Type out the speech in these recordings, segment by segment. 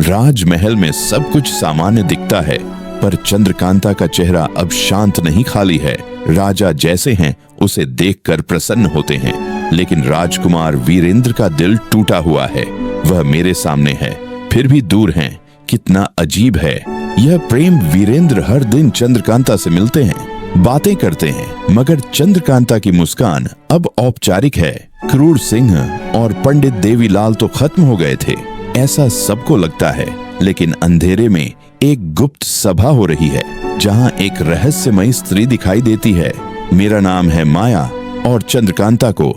राजमहल में सब कुछ सामान्य दिखता है, पर चंद्रकांता का चेहरा अब शांत नहीं खाली है। राजा जैसे हैं उसे देखकर प्रसन्न होते हैं, लेकिन राजकुमार वीरेंद्र का दिल टूटा हुआ है। वह मेरे सामने है, फिर भी दूर हैं। कितना अजीब है यह प्रेम। वीरेंद्र हर दिन चंद्रकांता से मिलते हैं, बातें करते हैं, मगर चंद्रकांता की मुस्कान अब औपचारिक है। क्रूर सिंह और पंडित देवीलाल तो खत्म हो गए थे, ऐसा सबको लगता है, लेकिन अंधेरे में एक गुप्त सभा हो रही है, जहां एक रहस्यमयी स्त्री दिखाई देती है। मेरा नाम है माया, और चंद्रकांता को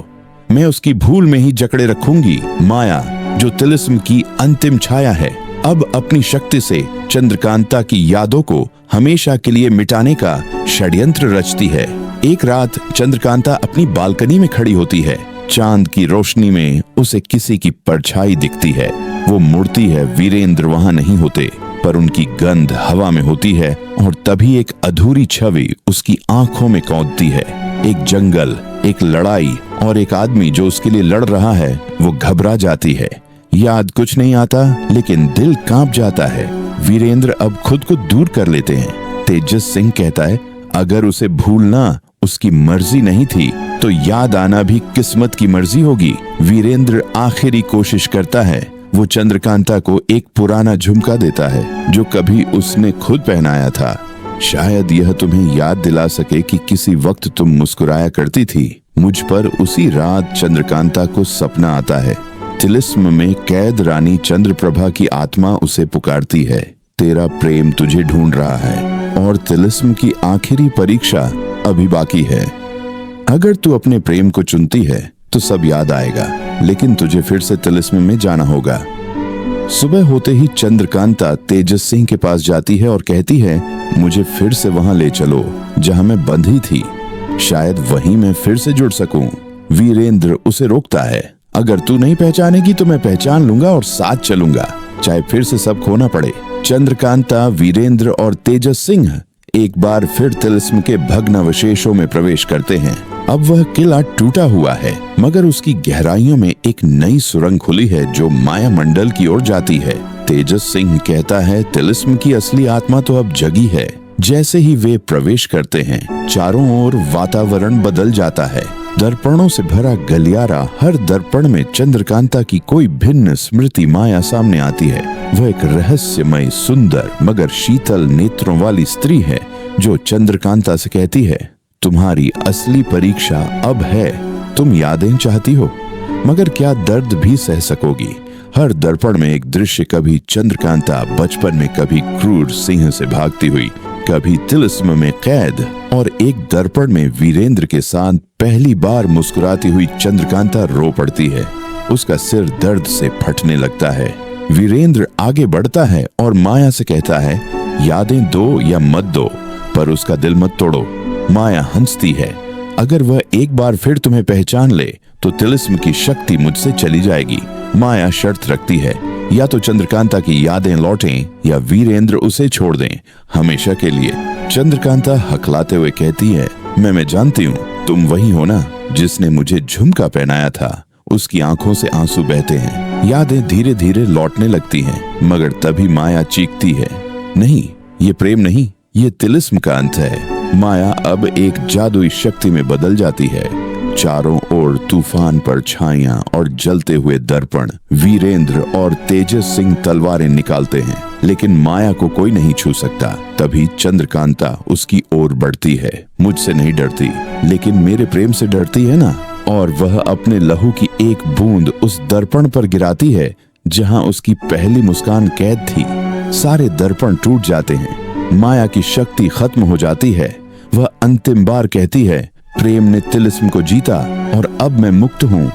मैं उसकी भूल में ही जकड़े रखूंगी। माया, जो तिलिस्म की अंतिम छाया है, अब अपनी शक्ति से चंद्रकांता की यादों को हमेशा के लिए मिटाने का षड्यंत्र रचती है। एक रात चंद्रकांता अपनी बालकनी में खड़ी होती है। चांद की रोशनी में उसे किसी की परछाई दिखती है। वो मुड़ती है, वीरेंद्र वहां नहीं होते, पर उनकी गंध हवा में होती है, और तभी एक अधूरी छवि उसकी आंखों में कौंधती है। एक जंगल, एक लड़ाई और एक आदमी जो उसके लिए लड़ रहा है। वो घबरा जाती है। याद कुछ नहीं आता, लेकिन दिल कांप जाता है। वीरेंद्र अब खुद को दूर कर लेते हैं। तेजस सिंह कहता है, अगर उसे भूलना उसकी मर्जी नहीं थी, तो याद आना भी किस्मत की मर्जी होगी। वीरेंद्र आखिरी कोशिश करता है। वो चंद्रकांता को एक पुराना झुमका देता है, जो कभी उसने खुद पहनाया था। शायद यह तुम्हें याद दिला सके कि किसी वक्त तुम मुस्कुराया करती थी मुझ पर। उसी रात चंद्रकांता को सपना आता है। तिलिस्म में कैद रानी चंद्रप्रभा की आत्मा उसे पुकारती है, तेरा प्रेम तुझे ढूंढ रहा है, और तिलिस्म की आखिरी परीक्षा अभी बाकी है। अगर तू अपने प्रेम को चुनती है तो सब याद आएगा, लेकिन तुझे फिर से तिलिस्म में जाना होगा। सुबह होते ही चंद्रकांता तेजस सिंह के पास जाती है और कहती है, मुझे फिर से वहां ले चलो जहां मैं बंधी थी, शायद वहीं मैं फिर से जुड़ सकूं। वीरेंद्र उसे रोकता है, अगर तू नहीं पहचानेगी तो मैं पहचान लूंगा और साथ चलूंगा, चाहे फिर से सब खोना पड़े। चंद्रकांता, वीरेंद्र और तेजस सिंह एक बार फिर तिलिस्म के भग्नावशेषों में प्रवेश करते हैं। अब वह किला टूटा हुआ है, मगर उसकी गहराइयों में एक नई सुरंग खुली है जो माया मंडल की ओर जाती है। तेजस सिंह कहता है, तिलिस्म की असली आत्मा तो अब जगी है। जैसे ही वे प्रवेश करते हैं, चारों ओर वातावरण बदल जाता है। दर्पणों से भरा गलियारा, हर दर्पण में चंद्रकांता की कोई भिन्न स्मृति माया सामने आती है। वह एक रहस्यमय, सुंदर मगर शीतल नेत्रों वाली स्त्री है, जो चंद्रकांता से कहती है, तुम्हारी असली परीक्षा अब है। तुम यादें चाहती हो, मगर क्या दर्द भी सह सकोगी? हर दर्पण में एक दृश्य, कभी चंद्रकांता बचपन में, कभी क्रूर सिंह से भागती हुई, कभी तिलिस्म में कैद, और एक दर्पण में वीरेंद्र के साथ पहली बार मुस्कुराती हुई चंद्रकांता रो पड़ती है। उसका सिर दर्द से फटने लगता है। वीरेंद्र आगे बढ़ता है और माया से कहता है, यादें दो या मत दो, पर उसका दिल मत तोड़ो। माया हंसती है, अगर वह एक बार फिर तुम्हें पहचान ले तो तिलिस्म की शक्ति मुझसे चली जाएगी। माया शर्त रखती है, या तो चंद्रकांता की यादें लौटें या वीरेंद्र उसे छोड़ दें हमेशा के लिए। चंद्रकांता हकलाते हुए कहती है, मैं जानती हूँ तुम वही हो ना जिसने मुझे झुमका पहनाया था। उसकी आंखों से आंसू बहते हैं। यादें धीरे धीरे लौटने लगती हैं, मगर तभी माया चीखती है, नहीं, ये प्रेम नहीं, ये तिलिस्म का अंत है। माया अब एक जादुई शक्ति में बदल जाती है। चारों ओर तूफान पर छाइयां और जलते हुए दर्पण। वीरेंद्र और तेजस सिंह तलवारें निकालते हैं, लेकिन माया को कोई नहीं छू सकता। तभी चंद्रकांता उसकी ओर बढ़ती है। मुझसे नहीं डरती, लेकिन मेरे प्रेम से डरती है ना। और वह अपने लहू की एक बूंद उस दर्पण पर गिराती है जहां उसकी पहली मुस्कान कैद थी। सारे दर्पण टूट जाते हैं। माया की शक्ति खत्म हो जाती है। वह अंतिम बार कहती है, प्रेम ने तिलिस्म को जीता और अब मैं मुक्त हूँ।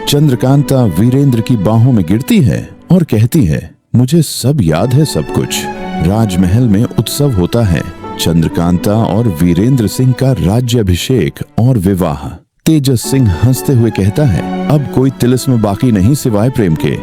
चंद्रकांता वीरेंद्र की बाहों में गिरती है और कहती है, मुझे सब याद है, सब कुछ। राजमहल में उत्सव होता है। चंद्रकांता और वीरेंद्र सिंह का राज्याभिषेक और विवाह। तेजस सिंह हंसते हुए कहता है, अब कोई तिलिस्म बाकी नहीं सिवाय प्रेम के।